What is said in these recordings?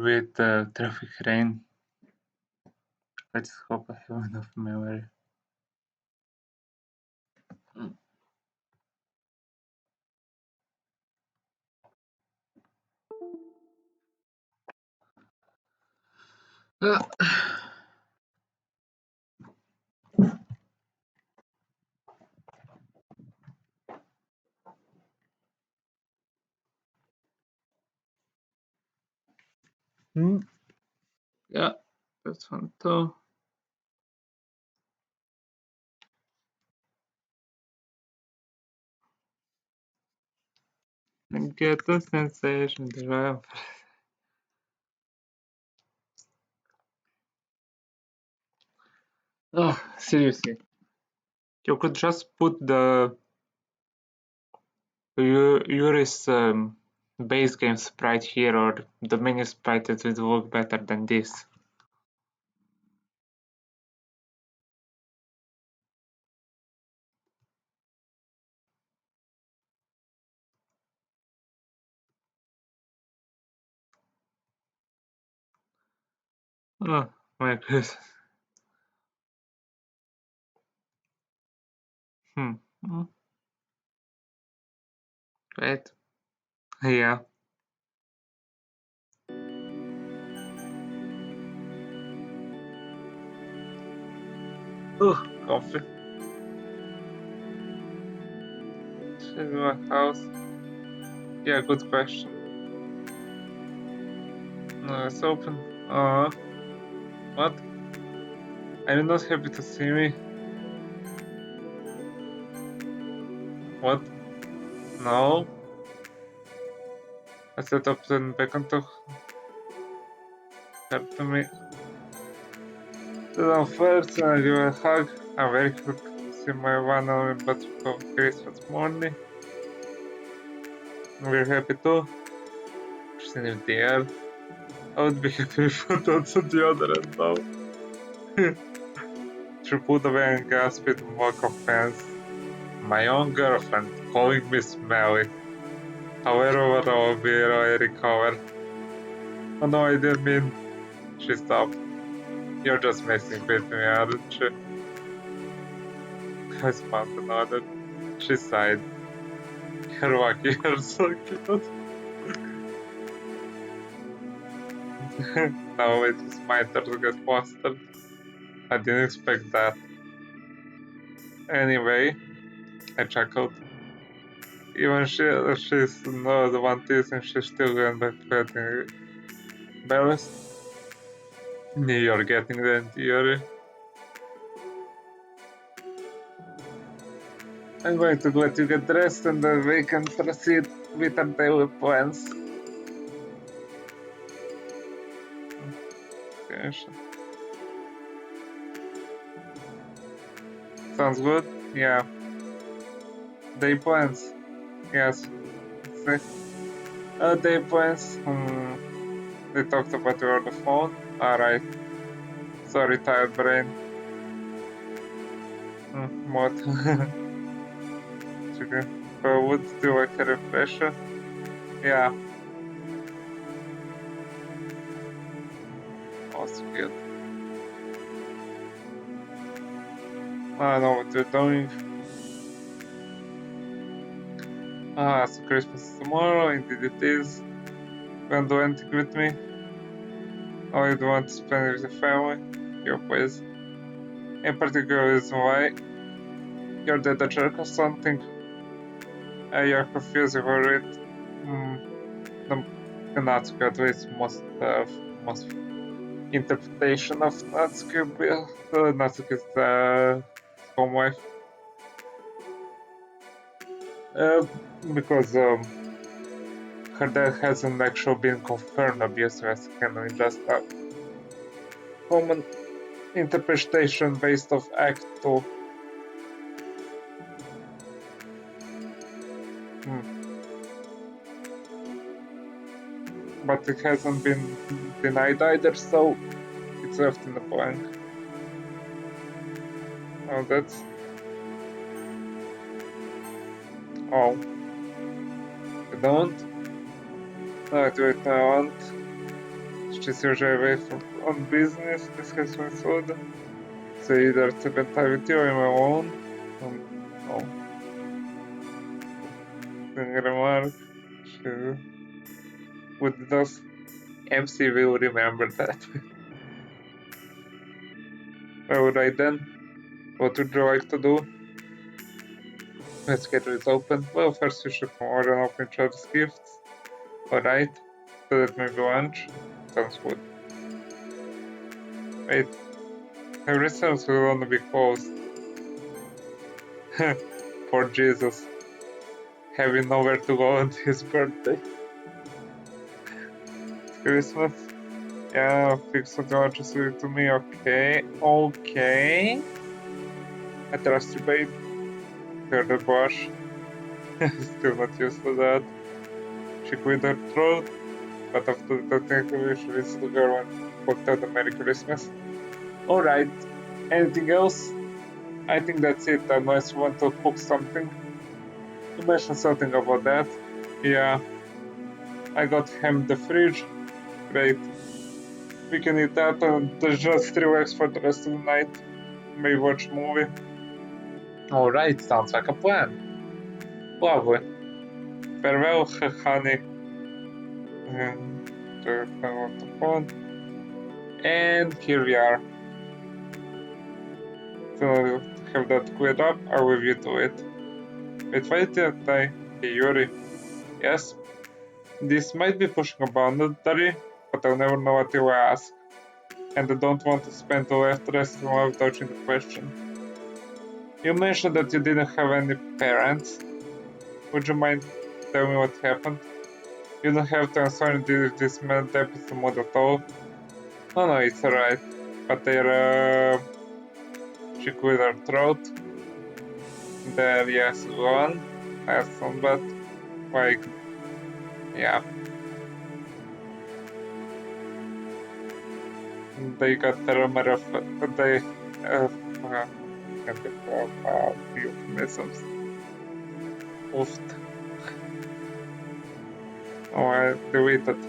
with Tropical Rain. Let's hope I have enough memory. Yeah, that's one too. And get the sensation drive. Oh, seriously. You could just put the Yuri's base game sprite here, or the mini sprite. It would work better than this. Oh my goodness. Right? Yeah. Oh, coffee. In my house. Yeah, good question. No, it's open. What? Are you not happy to see me? What? No? I set up the beacon to help me. So first, I give you a hug. I'm very happy to see my one only but for Christmas morning. We're happy too. She's in the air. I would be happy if it was on the other end now. She put away and gasped with mock offense. My own girlfriend calling me smelly. However, what I will be, I recover. Oh no, I didn't mean. She stopped. You're just messing with me, aren't you? I spun to nodded. She sighed. You're lucky, you're so cute. Now it is my turn to get flustered. I didn't expect that. Anyway, I chuckled. Even she's not the one teasing, she's still going back to getting embarrassed. You're getting the theory. I'm going to let you get dressed and then we can proceed with our daily plans. Okay, sounds good? Yeah. Day plans? Yes. Day plans? They talked about you on the phone? Alright. Sorry, tired brain. What? Okay. Would do like a refresher? Yeah. Also good. I don't know what you're doing. So Christmas is tomorrow, indeed it is. You want to do anything with me? Or you want to spend it with your family? Your place? In particular reason why? You're dead a jerk or something? You're confused over it. The Natsuki at least must have most interpretation of Natsuki. Natsuki is the home wife. Because her death hasn't actually been confirmed abusive as canon, just a common interpretation based of Act 2. But it hasn't been denied either, so it's left in the blank. Oh, that's... Oh. You don't? No, I do it now, I want. she's usually away on business this Christmas food. So either spend time with you or my own. Oh, remark. She would those MC will remember that. Alright then, what would you like to do? Let's get it open. Well, first we should order and open each other's gifts. Alright, so that may be lunch. Sounds good. Wait, her restaurants will only be closed. For Jesus. Having nowhere to go on his birthday. Christmas. Yeah, fix what you want to say to me. Okay, okay. I trust you, babe. Hear the brush. Still not used to that. She cleared her throat, but after the technical she visits the girl and walked out a Merry Christmas. Alright, anything else? I think that's it, unless you want to cook something. You mentioned something about that. Yeah, I got ham in the fridge. Great. We can eat that and just relax for the rest of the night. Maybe watch a movie. Alright, sounds like a plan. Lovely. Farewell, honey. And hang on the phone. And here we are. To have that cleared up, I'll leave you to it. Wait, why didn't I? Hey, Yuri. Yes? This might be pushing a boundary, but I'll never know until I ask. And I don't want to spend the rest of my life dodging the question. You mentioned that you didn't have any parents. Would you mind telling me what happened? You don't have to answer this episode mode at all. No, it's alright. But she cleared her throat. There, yes, gone. Has some, but like, yeah. They got the rumor of they euphemisms. Oofed. Oh, I deleted.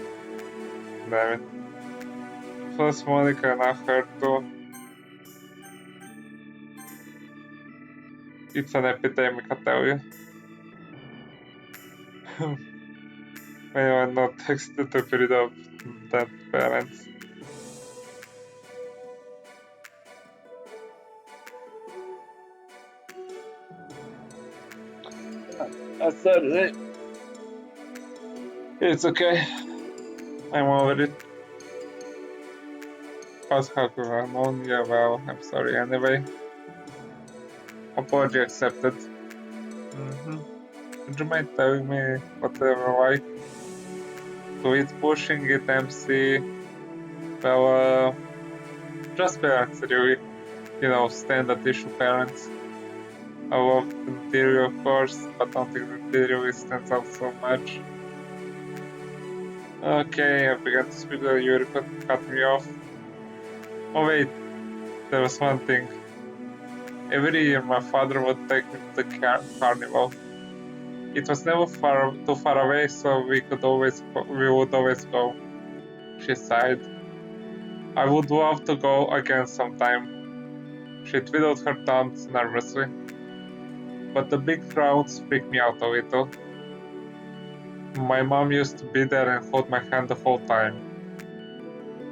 Damn it. First Monica and I heard too. It's an epidemic, I tell you. Maybe I'm not texted to rid of that parents. Sorry. It's okay. I'm over it. Past how could I known? Yeah, well, I'm sorry anyway. Apology accepted. Would you mind telling me whatever like? Quit pushing it, MC. Well, just parents, really. You know, standard issue parents. I love the material, of course, but don't think the material stands out so much. Okay, I began to speak that you cut me off. Oh wait, there was one thing. Every year my father would take me to the carnival. It was never too far away, so we would always go. She sighed. I would love to go again sometime. She twiddled her thumbs nervously. But the big crowds freaked me out a little. My mom used to be there and hold my hand the whole time.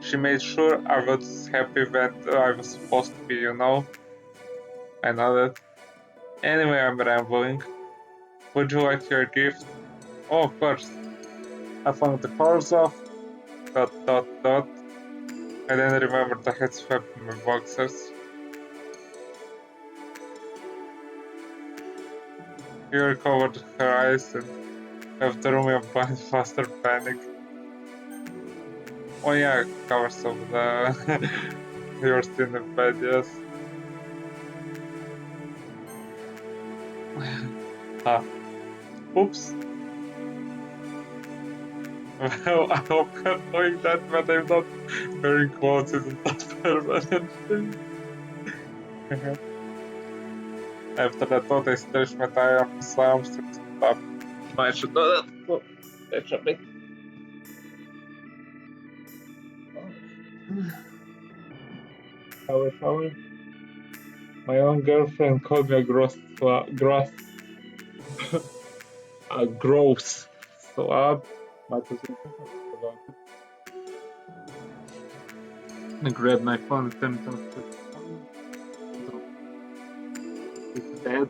She made sure I was happy when I was supposed to be, you know? I nodded. Anyway, I'm rambling. Would you like your gift? Oh, of course. I found the colors off. ... I then remembered I had swept my boxers. You recovered her eyes and after me a blind faster panic. Oh yeah, covers of the you're still in bed, yes. Ah, oops. Well, I hope I'm doing that, but I'm not wearing clothes isn't that permanent thing. After that thought, I stretched my arms to stop. I should do that. Oh, that's a bit. Shower. My own girlfriend called me a gross slob. What was it about it? I grabbed my phone and turned it off. It's dead.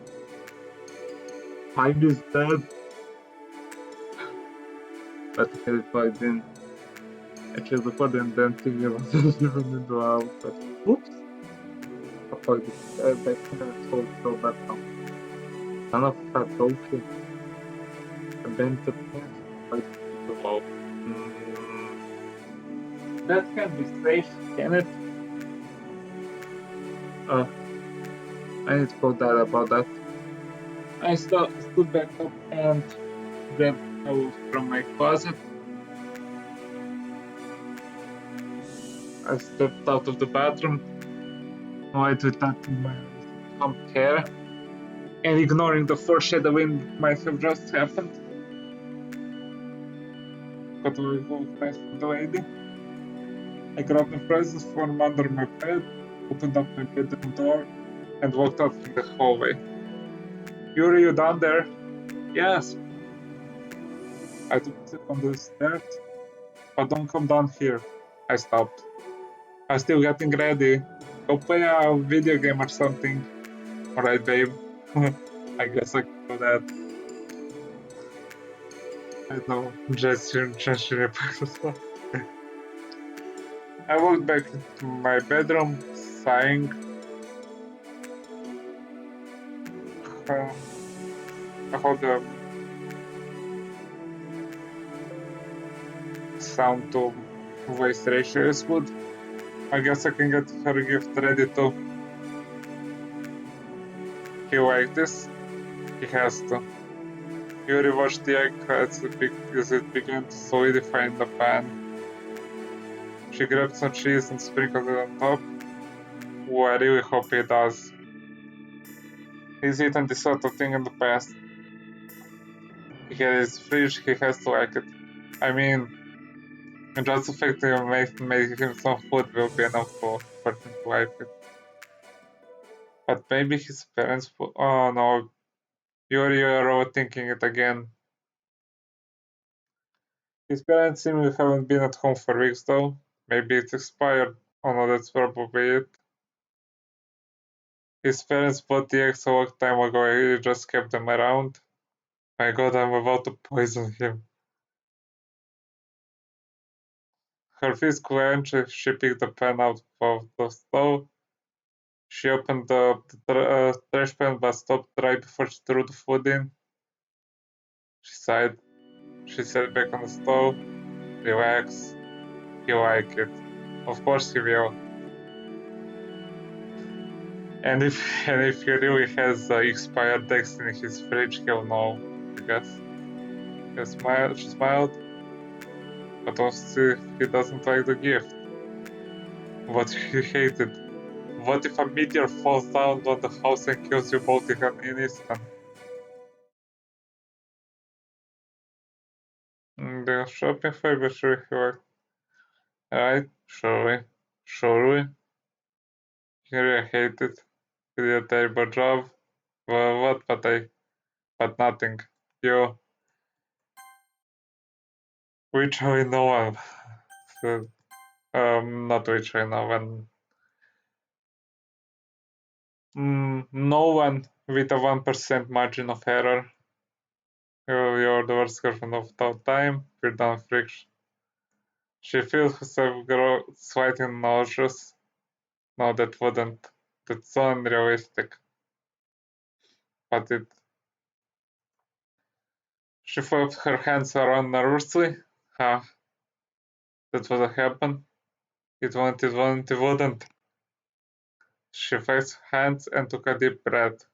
Time is dead. But I had it plugged in. Actually, before then thinking about it even in the house. But oops. I plugged it back in and so bad now. None of that okay. I bent the pen. Wow. That can be safe, can it? I need to go that about that. I stood back up and grabbed towels from my closet. I stepped out of the bathroom, tried to touching my combed hair, and ignoring the foreshadowing that might have just happened. Got away fast from the lady. I grabbed the presents from under my bed, opened up my bedroom door, and walked out from the hallway. Yuri, you down there? Yes. I took a step on the stairs, but don't come down here. I stopped. I'm still getting ready. Go play a video game or something. Alright, babe. I guess I can do that. I know. Gesture. I walked back into my bedroom, sighing. I hope the sound to voice ratio is good. I guess I can get her gift ready too. He like this? He has to. Yuri watched the egg as it began to solidify in the pan. She grabbed some cheese and sprinkled it on top. Oh, I really hope he does. He's eaten this sort of thing in the past. He had his fridge, he has to like it. I mean, just the fact that you made him some food will be enough for him to like it. But maybe his parents oh no, you're overthinking it again. His parents seemingly haven't been at home for weeks though. Maybe it's expired. Oh no, that's probably it. His parents bought the eggs a long time ago, he just kept them around. My god, I'm about to poison him. Her fist clenched, she picked the pan out of the stove. She opened the trash pan but stopped right before she threw the food in. She sighed. She sat back on the stove. Relax. He'll like it. Of course he will. And if he really has expired eggs in his fridge, he'll know, I guess. She smiled, but also he doesn't like the gift. What he hated. What if a meteor falls down on the house and kills you both in an instant? The shopping fiber sure he worked. Alright, surely. Here I hate it. He did a terrible job. Well, what? But nothing. You, literally no one. So, not literally no one. No one with a 1% margin of error. You're the worst girlfriend of all time. We're done friction. She feels herself grow slightly nauseous. No, that wouldn't. That's so unrealistic. But it. She flapped her hands around nervously. Huh, that would happen. It wouldn't. She flexed her hands and took a deep breath.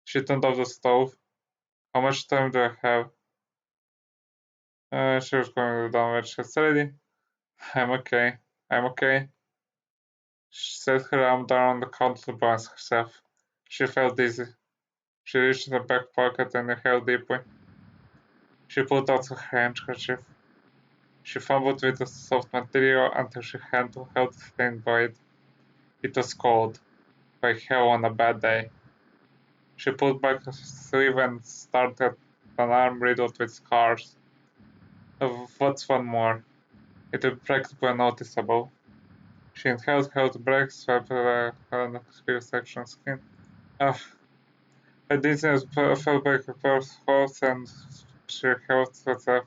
She turned off the stove. How much time do I have? She was going down when she was ready. I'm okay. I'm okay. She set her arm down on the counter to balance herself. She felt dizzy. She reached in the back pocket and inhaled deeply. She pulled out her handkerchief. She fumbled with the soft material until she held the thin blade. It was cold, like hell on a bad day. She pulled back her sleeve and started an arm riddled with scars. What's one more? It was practically noticeable. She inhaled, held the breath, swept her unexperienced section of skin. Ah, her dizziness fell back her horse and she held herself.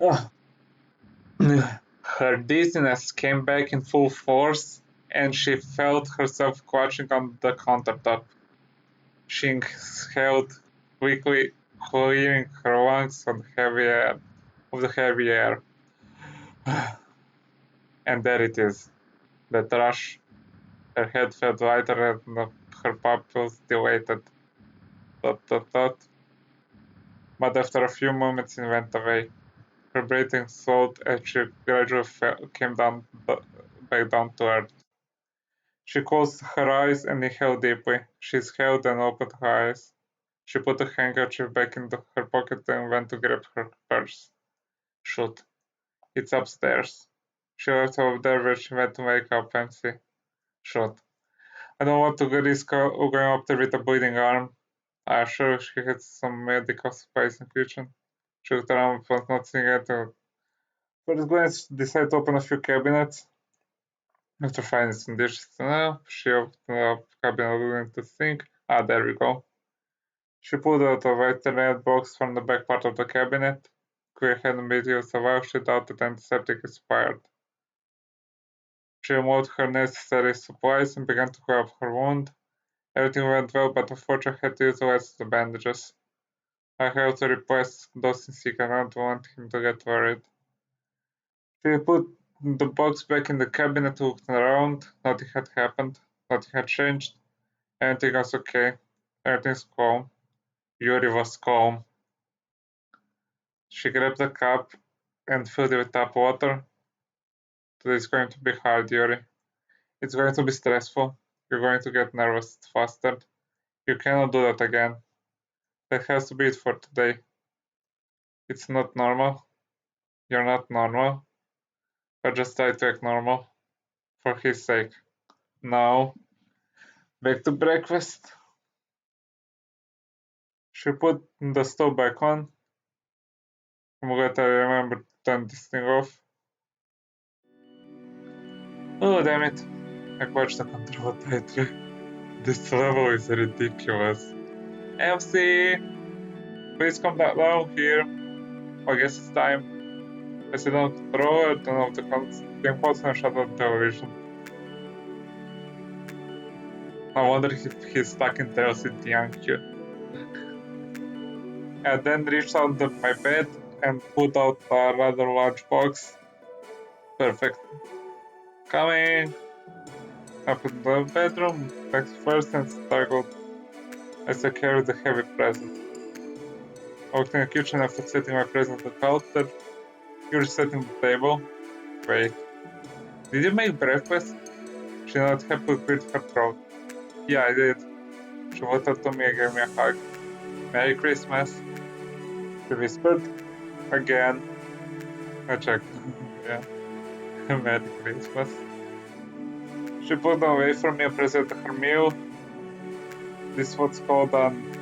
Ah. Her dizziness came back in full force, and she felt herself clutching on the countertop. She exhaled quickly, clearing her lungs of the heavy air. And there it is, that rush. Her head felt lighter and her pupils dilated. Dot, dot, dot. But after a few moments it went away. Her breathing slowed as she gradually came back down to earth. She closed her eyes and inhaled deeply. She exhaled and opened her eyes. She put the handkerchief back into her pocket and went to grab her purse. Shoot, it's upstairs. She left over there where she went to make up MC. Shoot, I don't want to risk going up there with a bleeding arm. I assure she had some medical supplies in the kitchen. She looked around but not seeing it. First glance decided to open a few cabinets. After finding some dishes she opened up the cabinet looking to the sink. Ah, there we go. She pulled out a white red box from the back part of the cabinet. Clear hadn't been used a while, she doubted antiseptic expired. She removed her necessary supplies and began to clean up her wound. Everything went well, but unfortunately I had to use the rest of the bandages. I had to replace those in sick and I don't want him to get worried. She put the box back in the cabinet, looked around. Nothing had happened. Nothing had changed. Everything was okay. Everything's calm. Yuri was calm. She grabbed the cup and filled it with tap water. Today is going to be hard, Yuri. It's going to be stressful. You're going to get nervous faster. You cannot do that again. That has to be it for today. It's not normal. You're not normal. But just try to act normal. For his sake. Now, back to breakfast. She put the stove back on. I'm glad I remember to turn this thing off. Oh, damn it. I watched the control title. This level is ridiculous. MC, please come down here. I guess it's time. I sit on the controller, turn off the consoles and shut off the television. I wonder if he's stuck in Tales with the young kid. And then reached under my bed and pulled out a rather large box. Perfect. Coming! Up in the bedroom, back first and struggled as I carried the heavy present. I walked in the kitchen after setting my present on the counter. You're setting the table. Wait. Did you make breakfast? She nodded happily, cleared her throat. Yeah, I did. She walked up to me and gave me a hug. Merry Christmas. She whispered. Again. I checked. Yeah. Merry Christmas. She pulled away from me and presented her meal. This is what's called an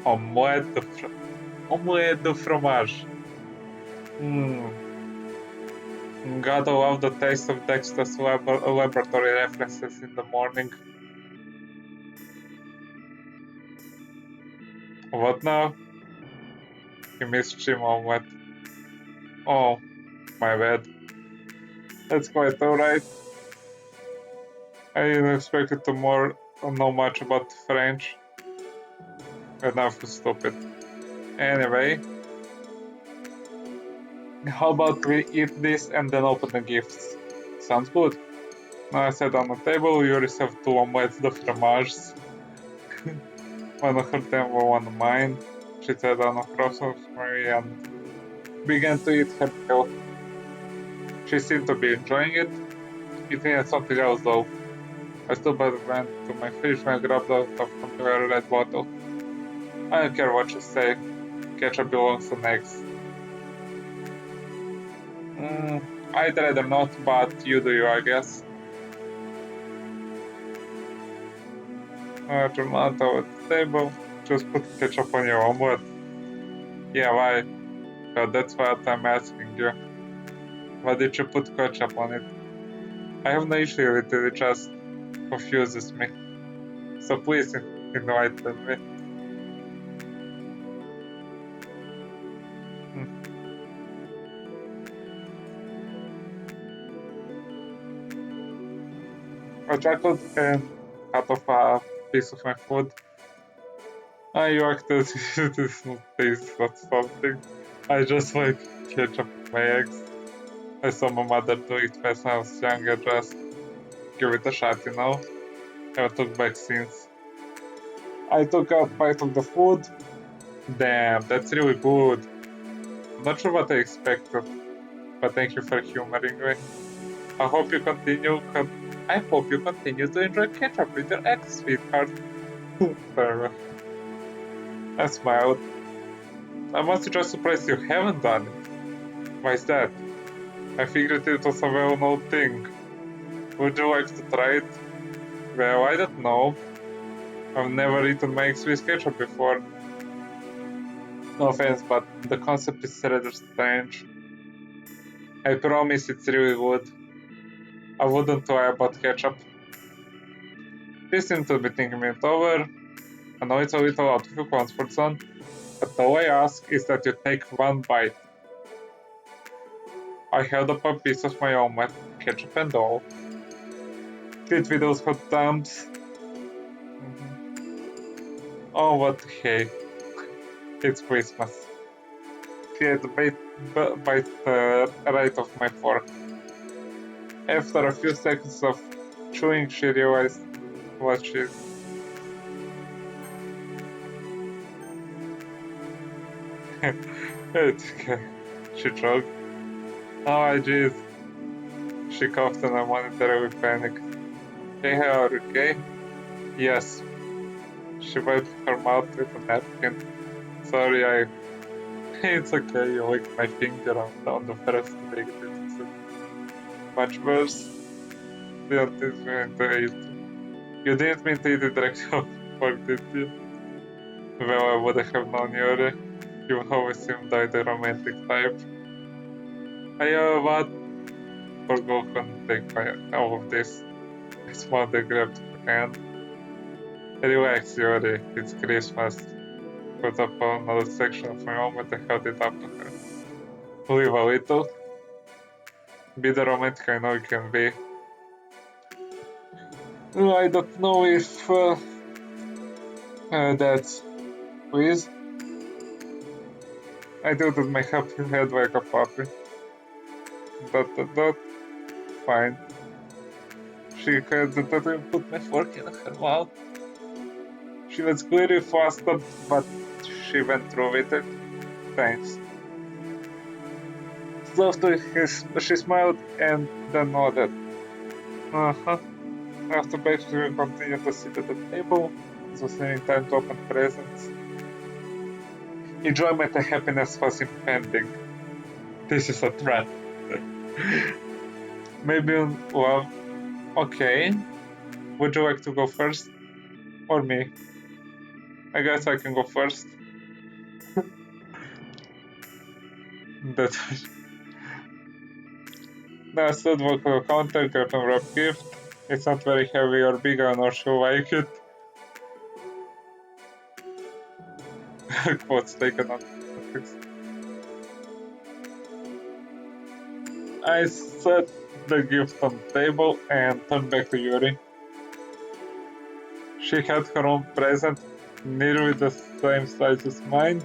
omelette de fromage. Gotta love the taste of Dexter's laboratory references in the morning. What now? He missed chim omelette. Oh, my bad. That's quite alright. I didn't expect it to know much about French. Enough to stupid. Anyway, how about we eat this and then open the gifts? Sounds good. Now I sat on the table, you received 2 omelettes de fromage. One of them was one of mine. She sat down across from me and began to eat her meal. She seemed to be enjoying it. Eating at something else though. I stood by the went to my fridge and grabbed out from the red bottle. I don't care what you say. Ketchup belongs to eggs. I'd rather not, but you do you, I guess. Turn out over the table. Just put ketchup on your omelet. Yeah, why? That's what I'm asking you. Why did you put ketchup on it? I have no issue with it, it just confuses me. So please enlighten me. Hmm. I chuckled and cut off a piece of my food. You acted it is not taste not something. I just like ketchup on my eggs. I saw my mother do it when I was younger, just give it a shot, you know? Haven't took back since. I took a bite of the food. Damn, that's really good. I'm not sure what I expected, but thank you for humoring me. I hope you continue. I hope you continue to enjoy ketchup with your ex, sweetheart. Fair. I smiled. I'm also just surprised you haven't done it. Why is that? I figured it was a well-known thing. Would you like to try it? Well, I don't know. I've never eaten my ex with ketchup before. No offense, but the concept is rather strange. I promise it's really good. I wouldn't lie about ketchup. You seem to be thinking it over. I know it's a little out of your comfort zone, but all I ask is that you take one bite. I held up a piece of my omelet, ketchup and all. Did with those hot thumbs. Oh, what hey, it's Christmas. She had to bite right off my fork. After a few seconds of chewing, she realized what she's. It's okay. She choked. Oh, jeez. She coughed and I momentarily panicked. Hey, how are you okay? Yes. She wiped her mouth with a napkin. Sorry, I. It's okay, you licked my finger on the first leg. It's much worse. Didn't mean to eat. You didn't mean to eat it directly off the fork, did you? Well, I would have known you always seemed like the romantic type. I what? Forgot couldn't take all of this. I smiled and grabbed her hand. Relax, Yuri. It's Christmas. Put up another section of my omelet and held it up to her. Live a little. Be the romantic I know you can be. I don't know if that's please. I tilted my happy head like a puppy. Dot. Fine. She hesitated and put my fork in her mouth. She was clearly flustered, but she went through with it. Thanks. Softly, she smiled and then nodded. Uh-huh. After Baker continued to sit at the table, it was nearing time to open presents. Enjoyment and happiness was impending. This is a trap. Maybe love. Okay. Would you like to go first? Or me? I guess I can go first. That now I stood walk to the counter, got a wrap gift. It's not very heavy or big, I'm not sure like it. Quotes taken on context. I set the gift on the table and turned back to Yuri. She had her own present, nearly the same size as mine.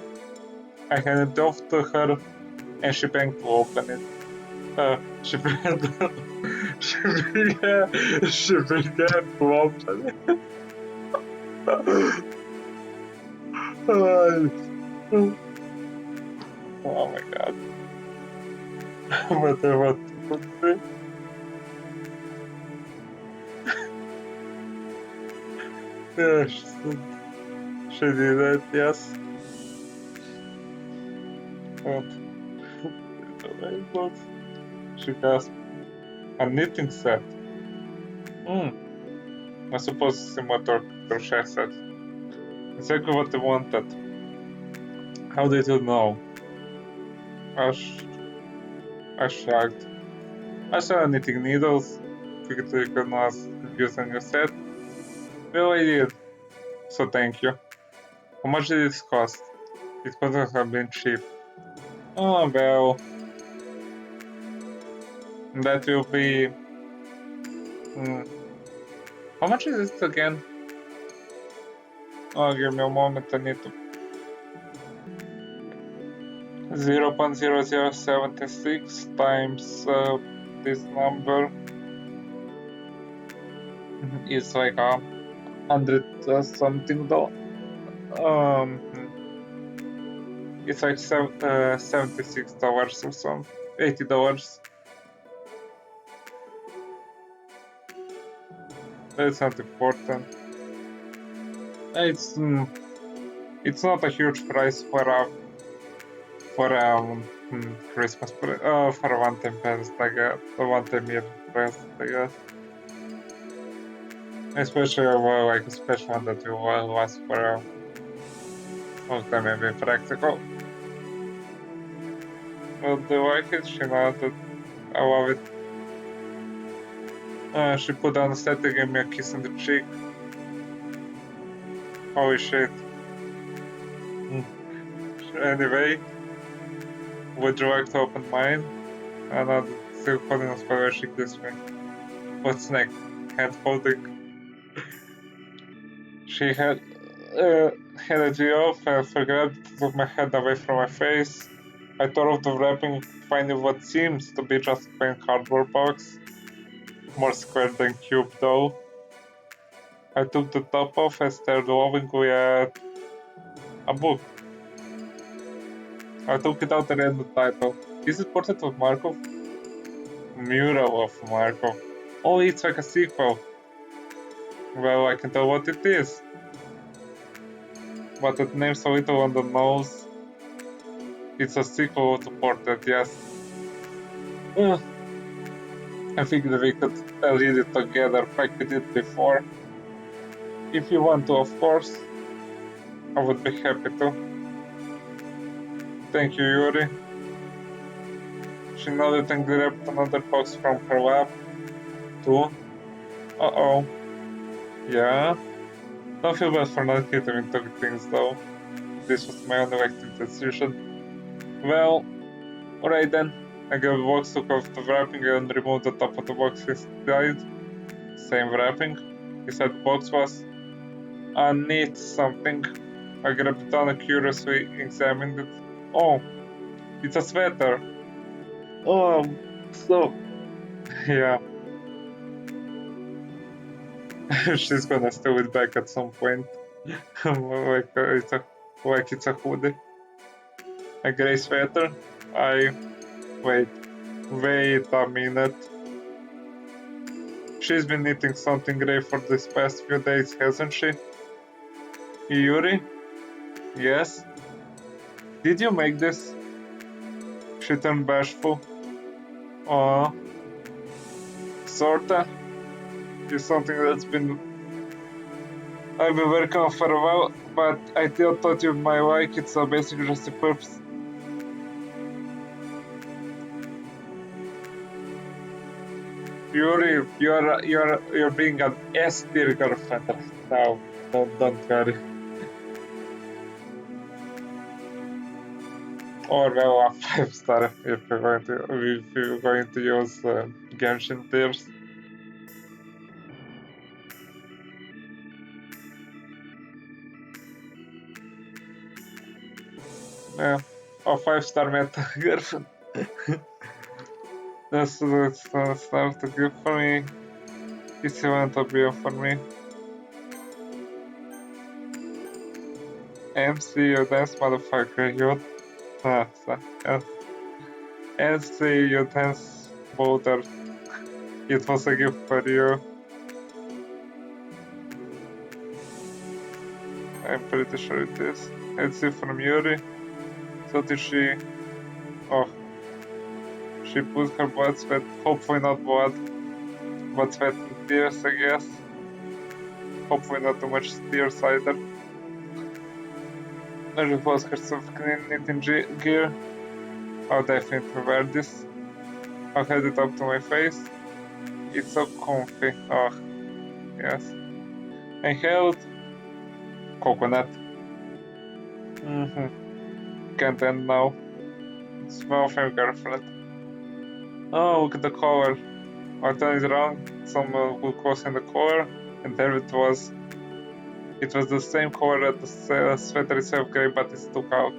I handed it off to her and she began to open it. She began she began to open it. Oh my god. What yeah, she did that, yes. And She gasped. A knitting set. I suppose it's similar to a crochet set. Exactly what I wanted. How did you know? I shrugged. I saw knitting needles. Figured you could not use a new set. Well, I did. So thank you. How much did it cost? It couldn't have been cheap. Oh, well. That will be... How much is it again? Oh, give me a moment, I need to... 0.0076 times this number is like 100 something though. It's like $76 or something, $80. That's not important. It's not a huge price for Christmas for a one-time present, I guess, a one-time year present, I guess. Especially like a special one that will last for a long time and be practical. Well, do you like it? She nodded. I love it. She put down the set and gave me a kiss on the cheek. Holy shit. Anyway, would you like to open mine? I nodded, still holding on where she kissed me. What's next? Hand holding. She handed it off and forgot to took my head away from my face. I tore off the wrapping, finding what seems to be just a plain cardboard box. More square than cube though. I took the top off and stared lovingly at a book. I took it out and read the title. Is it Portrait of Markov? Mural of Markov. Oh, it's like a sequel. Well, I can tell what it is. But it name's a little on the nose. It's a sequel to Portrait, yes. I figured we could read it together like we did before. If you want to, of course. I would be happy to. Thank you, Yuri. She nodded and grabbed another box from her lap. Too. Uh-oh. Yeah? Don't feel bad for not hitting into things though. This was my only active decision. Well, alright then. I gave the box, took off the wrapping and removed the top of the box inside. Same wrapping. He said the box was a neat something. I grabbed it on and curiously examined it. Oh, it's a sweater. Oh, so... yeah. She's gonna steal it back at some point. like it's a hoodie. A grey sweater. Wait a minute. She's been knitting something grey for this past few days, hasn't she? Yuri? Yes? Did you make this? She turned bashful. Aw. Sorta. It's something I've been working on for a while, but I still thought you might like it, so basically just the purpose. Yuri, you're being an S-tier girlfriend right now. Don't worry. Or well, a 5-star if you're going to use Genshin tiers. Yeah, a 5-star meta girlfriend. That's not too good for me. It's even to be for me. MC, you dance motherfucker, you MC, you dance boulder. It was a gift for you. I'm pretty sure it is. It's from Yuri. So did she... Oh. She put her blood, sweat, hopefully not blood, but sweat and tears, I guess. Hopefully not too much tears either. I just was herself clean knitting gear. I'll definitely wear this. I'll head it up to my face. It's so comfy. Oh, yes. I held coconut. Can't end now. Smell of your girlfriend. Oh, look at the color. I turned it around. Some glucose in the color, and there it was. It was the same color as the sweater itself, grey, but it stuck out.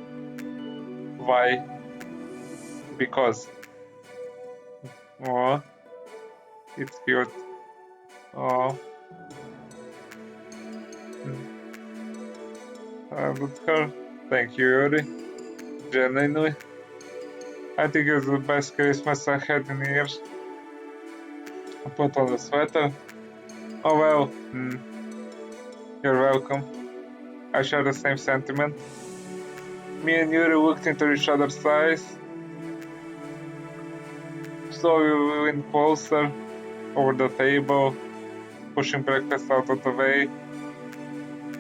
Why? Because. Oh, it's cute. Oh. With her. Thank you, Yuri. Genuinely. I think it's the best Christmas I had in years. I put on the sweater. Oh well. You're welcome. I share the same sentiment. Me and Yuri looked into each other's eyes. So we went closer, over the table, pushing breakfast out of the way.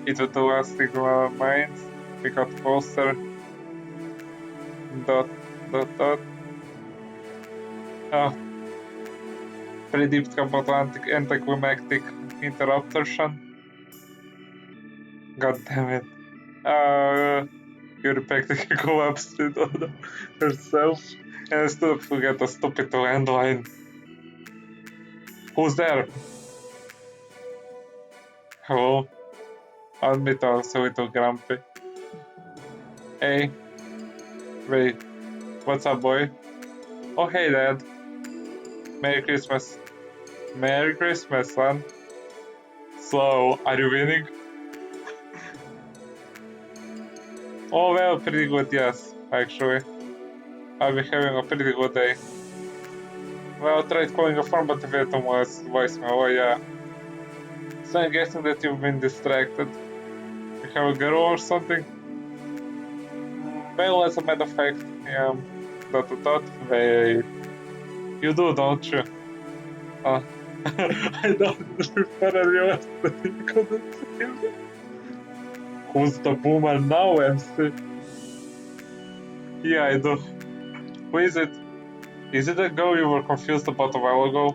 It was the last thing on our minds. We got closer. Dot, dot, dot. Oh, pretty transatlantic anticlimactic interruption. God damn it. Yuri practically collapsed it on herself. And I still forget the stupid landline. Who's there? Hello? I'll admit I was a little grumpy. Hey. Wait. What's up, boy? Oh, hey, Dad. Merry Christmas. Merry Christmas, son. So, are you winning? Oh, well, pretty good, yes, actually. I'll be having a pretty good day. Well, I tried calling a phone, but the victim was voicemail, oh yeah. So I'm guessing that you've been distracted. You have a girl or something? Well, as a matter of fact, yeah. Dot dot dot. Wait. You do, don't you? I don't before I realized that you couldn't see me. Who's the boomer now, MC? Yeah, I do. Who is it? Is it the girl you were confused about a while ago?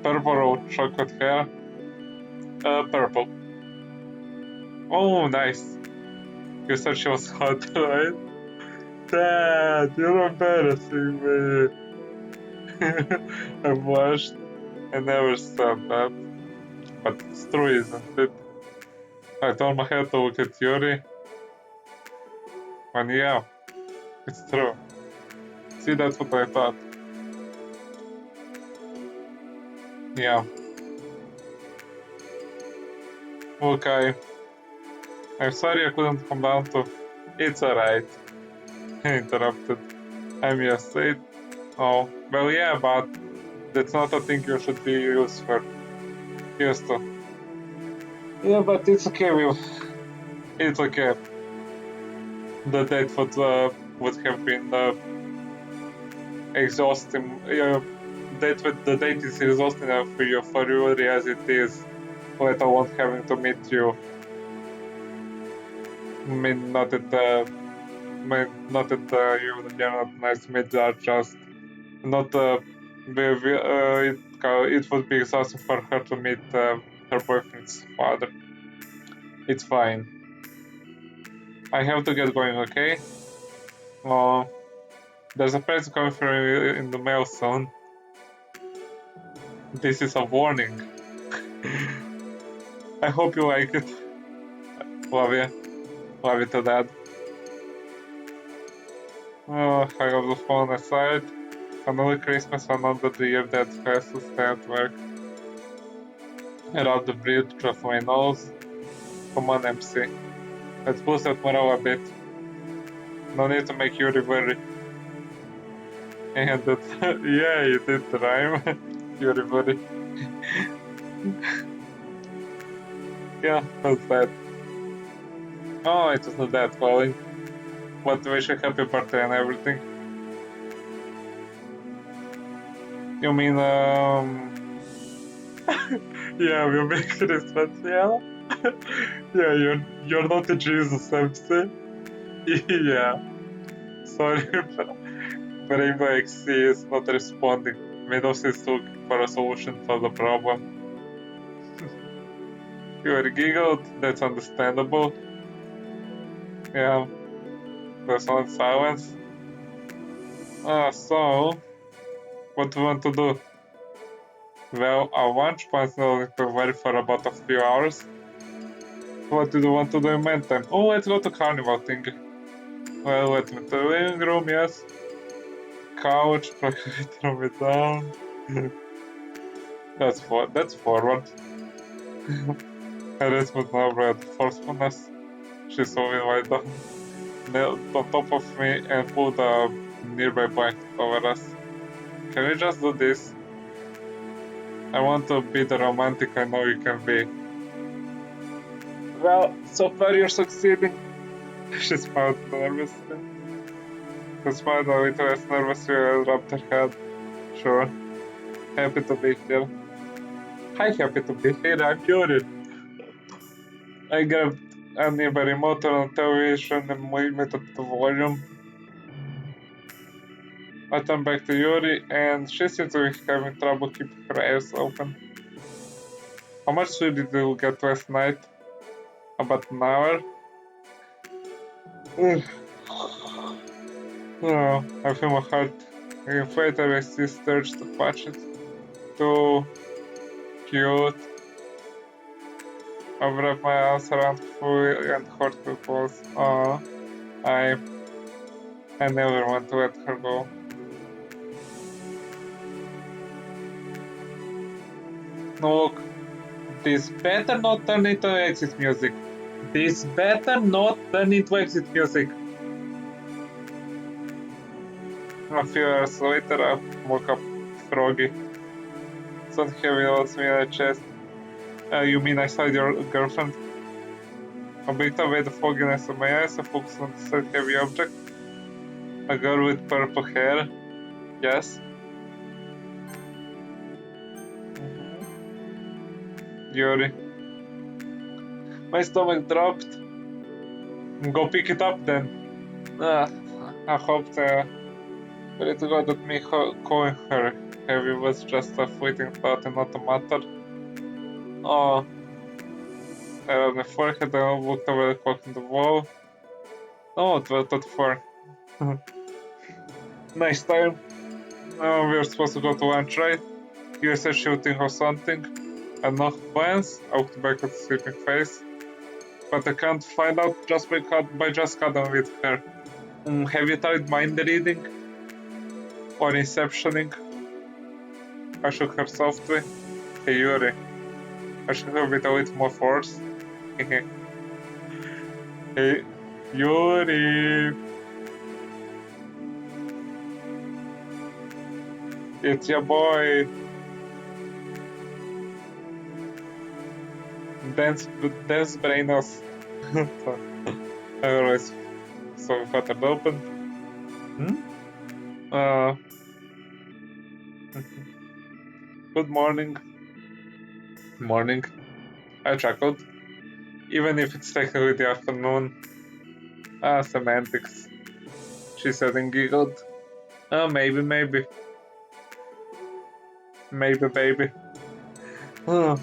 Purple or chocolate hair? Purple. Oh, nice. You said she was hot, right? Dad, you're embarrassing me. I blushed. I never said that. But it's true, isn't it? I turned my head to look at Yuri. And yeah, it's true. See, that's what I thought. Yeah. Look, I'm sorry I couldn't come down to... It's alright. I interrupted. I'm used to it. Oh, well yeah, but that's not a thing you should be used to. Yeah, but it's okay, it's okay. The date would have been exhausting. The date is exhausting enough for you as it is, let alone having to meet you. I mean, not that you're not nice to meet, are just not. It would be exhausting for her to meet her boyfriend's father. It's fine. I have to get going, okay? Oh, there's a present coming for you in the mail soon. This is a warning. I hope you like it. Love you. Love you to Dad. Oh, I have the phone aside. Another Christmas, another year that has to stay at work. I rub the breath through my nose. Come on, MC. Let's boost that morale a bit. No need to make Yuri worry. And that, yeah, you did rhyme. Yuri worry. Yeah, what's that? Oh, it was not that calling. But wish you happy birthday and everything. You mean, yeah, we're making this fancy, yeah? Yeah, you're not a Jesus, I'm saying. Yeah, sorry, but Rainbow XC is not responding. Windows is looking for a solution for the problem. You are giggled, that's understandable. Yeah, there's one silence. So, what do you want to do? Well, our lunch plans will vary for about a few hours. What do you want to do in meantime? Oh, let's go to carnival thing. Well, let me to the living room, yes. Couch, throw it down. That's forward. Harris would never had forcefulness. She saw me lie down, knelt on top of me, and pulled a nearby blanket over us. Can we just do this? I want to be the romantic I know you can be. Well, so far you're succeeding. She smiled nervously. She smiled a little less nervously and rubbed her head. Sure. Happy to be here. Hi, happy to be here. I'm Yuri. I grabbed a nearby remote on the television and limited the volume. I turned back to Yuri, and she seemed to be having trouble keeping her eyes open. How much sleep did you get last night? About an hour? Oh, I feel my heart inflated. I see urge to touch it. Too cute. I wrap my arms around fully and hold her close. Oh, I never want to let her go. No, look, this better not turn into exit music. This better not turn into exit music. A few hours later, I woke up froggy. Something heavy holds me in the chest. You mean I saw your girlfriend? I blinked away the fogginess of my eyes and focused on the said heavy object. A girl with purple hair. Yes. Yuri. My stomach dropped. Go pick it up then. I hoped, pray to God that me calling her heavy was just a fleeting thought and not a matter. Oh, I rubbed my forehead and looked over the clock on the wall. Oh, 12:34. Nice time. We were supposed to go to lunch, right? You said shooting or something. And no plans. I looked back at the sleeping face. But I can't find out just by just cuddling with her. Have you tried mind reading? Or inceptioning? I shook her softly. Hey Yuri. I shook her with a little more force. Hey Yuri. It's your boy. Dance brainos. I always saw got it open. Uh, Good morning. Morning. I chuckled. Even if it's technically the afternoon. Semantics. She said and giggled. Maybe. Maybe, baby. Her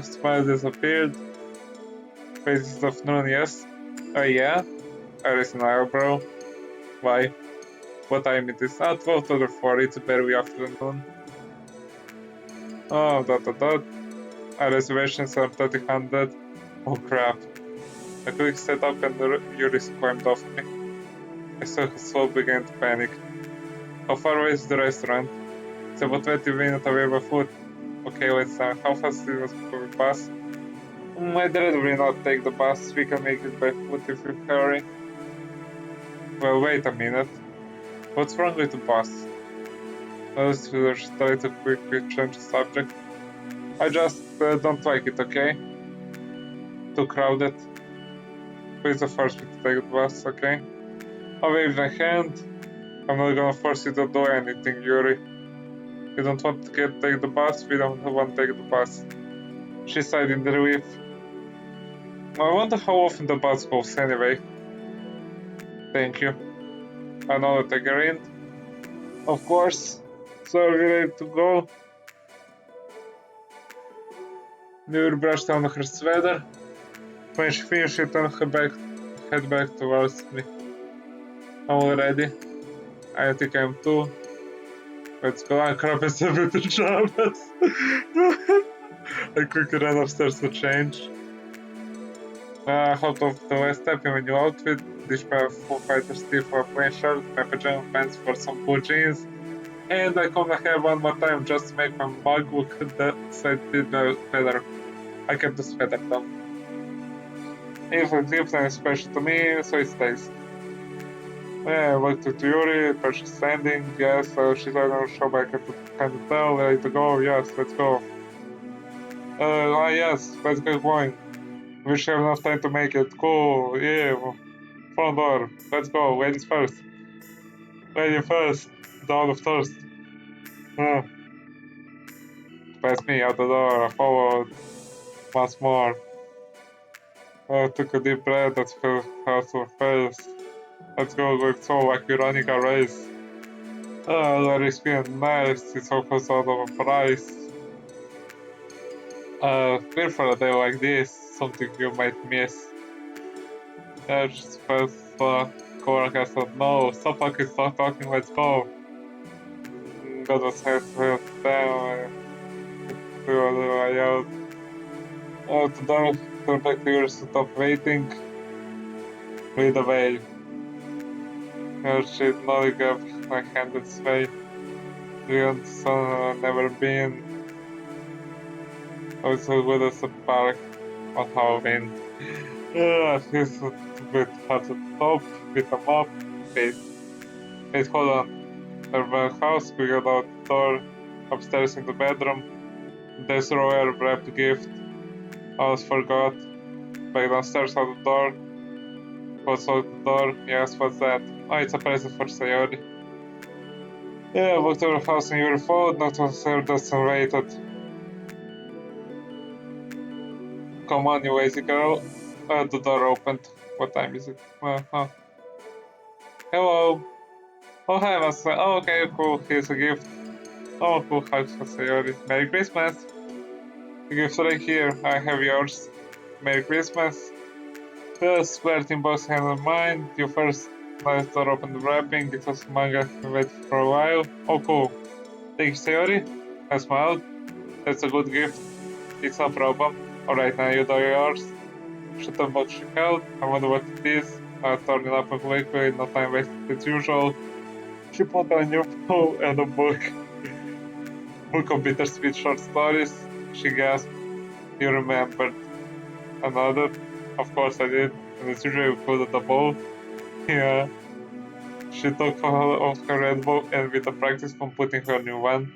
smile disappeared. Faces of noon, yes. Yeah. I raised an eyebrow. Why? What time it is? 12:04. It's barely afternoon. Oh, dot. Our reservations are 3000. Oh crap. I quickly set up and Yuri climbed off me. I saw her soul began to panic. How far away is the restaurant? It's about 20 minutes away by foot. Okay, let's start. How fast is it before we pass? I'd rather not take the bus. We can make it by foot if you hurry. Well, wait a minute. What's wrong with the bus? Let's try to quickly change the subject. I just don't like it, okay? Too crowded. Please force me to take the bus, okay? I'll wave my hand. I'm not gonna force you to do anything, Yuri. You don't want to take the bus? We don't want to take the bus. She sighed in relief. I wonder how often the bus goes anyway. Thank you. Another tangerine. Of course. So are we ready to go? Nur brushed on her sweater. When she finished, she turned her back, head back towards me. I'm all ready. I think I'm too. Let's go. I crap in separate pajamas. I quickly ran upstairs to change. Out of the last step in my new outfit, this pair of Foo Fighters tee for a plain shirt, my pajama pants for some blue jeans, and I comb my hair one more time just to make my mug look that side did better. I kept the sweater down. If it's gift and it's special to me, so it stays. Yeah, I looked at Yuri, but she's standing, yes, she's not gonna show back at the kind of tell, ready to go, yes, let's go. Yes, let's get going. We should have enough time to make it. Cool, yeah, front door, let's go, ladies first. Lady first, down of thirst. Past me out the door, I followed once more. I took a deep breath that felt hard to face. Let's go, it's so like Veronica race. Larry's being nice, it's all cost out of a price. Clear for a day like this, something you might miss. Just first, Coworker said, no, stop talking, let's go. God was half down, we were way out. To turn back to yours to stop waiting. Lead away. Your shit, nodding up my hand and sway. Beyond the sun, never been. I was so good as a park on Halloween. Feels a bit hard to top, beat them up. Wait, hold on. Our house, we got out the door, upstairs in the bedroom. There's a rare wrapped gift. I almost forgot. Back downstairs out the door. What's out the door? Yes, what's that? Oh, it's a present for Sayori. Yeah, I walked to her house and your phone, not on her desk and waited. Come on, you lazy girl. The door opened. What time is it? Hello. Oh, hi, Master. Oh, okay, cool. Here's a gift. Oh, cool. Hugs for Sayori. Merry Christmas. The gift's right here. I have yours. Merry Christmas. First, flirting box hand in mine. You first. Nice door open the wrapping. It was manga. I waited for a while. Oh, cool. Thank you, Sayori. I smiled. That's a good gift. It's no problem. Alright, now you do yours. Shut up about check out. I wonder what it is. Turning up quickly, no time wasted as usual. She put on your phone and a book. Book of bittersweet short stories. She gasped. You remembered. Another? Of course I did. And as usual, you included the bow. Yeah. She took off her red bow and with a practice from putting her new one.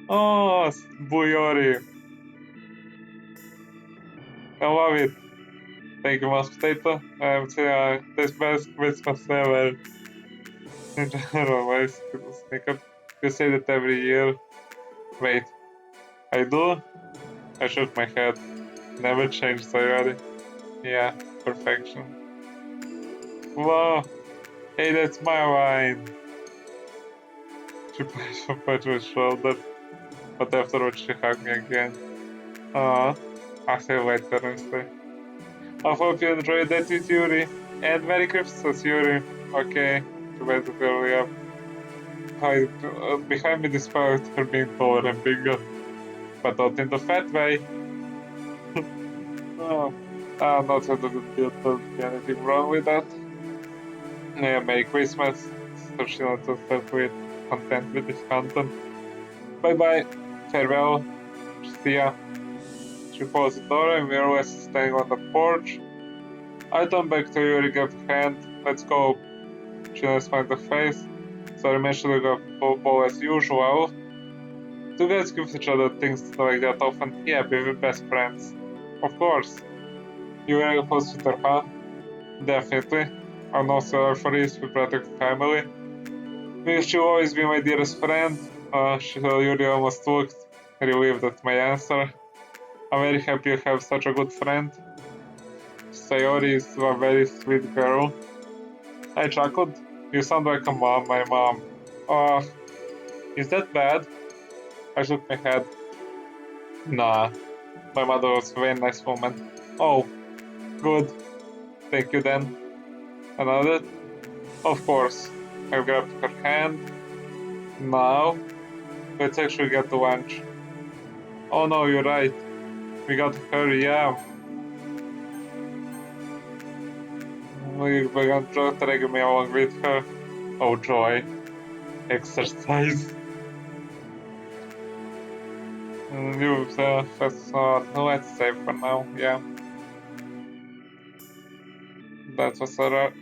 Oh, Buyori. I love it. Thank you, mashed potato. I'm saying this best Christmas ever. In general, why is people sneak up? You say that every year. Wait, I do? I shook my head. Never changed, Sayori. Yeah, perfection. Whoa! Hey, that's my wine! She pushed her patch his shoulder, but afterwards she hugged me again. I'll see you later, Wednesday. I hope you enjoyed that with Yuri. And Merry Christmas, Yuri. Okay, she waited early up. Behind me despite her being taller and bigger, but not in the fat way. Oh, not that there'd be anything wrong with that. Yeah, Merry Christmas. So she not herself with content with this content. Bye bye. Farewell. See ya. She closed the door and we were always standing on the porch. I turned back to Yuri, gave hand. Let's go. She didn't smile the face, so I mentioned to go ball as usual. Two guys give each other things like that often. Yeah, we're best friends. Of course. You are a hospital, huh? Definitely. I'm also a referee with protect family. Will you always be my dearest friend? Yuri almost looked relieved at my answer. I'm very happy you have such a good friend. Sayori is a very sweet girl. I chuckled. You sound like a mom, my mom. Oh, is that bad? I shook my head. Nah, my mother was a very nice woman. Oh, good. Thank you then. Another? Of course. I grabbed her hand. Now, let's actually get to lunch. Oh no, you're right. We got to hurry, yeah. We're gonna drag me along with her. Oh joy. Exercise. You first let's save for now, yeah. That was a